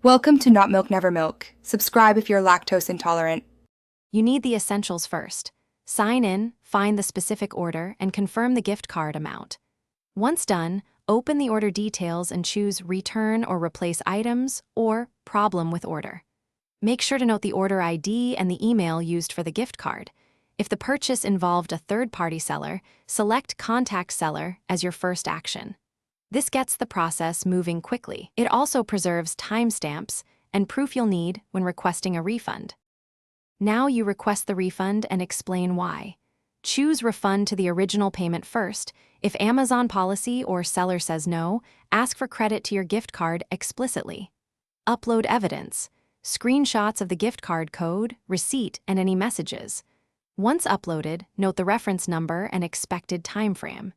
Welcome to Not Milk Never Milk. Subscribe if you're lactose intolerant. You need the essentials first. Sign in, find the specific order, and confirm the gift card amount. Once done, open the order details and choose Return or Replace Items or Problem with Order. Make sure to note the order ID and the email used for the gift card. If the purchase involved a third-party seller, select Contact Seller as your first action. This gets the process moving quickly. It also preserves timestamps and proof you'll need when requesting a refund. Now you request the refund and explain why. Choose Refund to the original payment first. If Amazon policy or seller says no, ask for credit to your gift card explicitly. Upload evidence, screenshots of the gift card code, receipt, and any messages. Once uploaded, note the reference number and expected timeframe.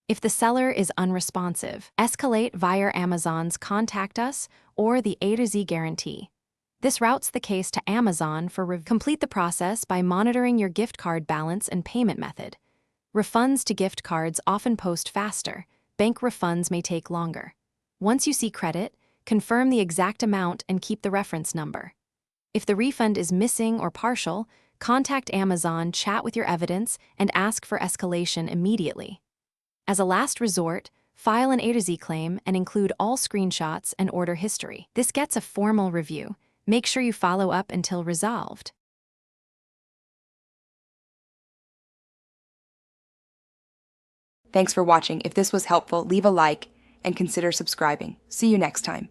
If the seller is unresponsive, escalate via Amazon's Contact Us or the A to Z guarantee. This routes the case to Amazon for review. Complete the process by monitoring your gift card balance and payment method. Refunds to gift cards often post faster. Bank refunds may take longer. Once you see credit, confirm the exact amount and keep the reference number. If the refund is missing or partial, contact Amazon, chat with your evidence, and ask for escalation immediately. As a last resort, file an A to Z claim and include all screenshots and order history. This gets a formal review. Make sure you follow up until resolved. Thanks for watching. If this was helpful, leave a like and consider subscribing. See you next time.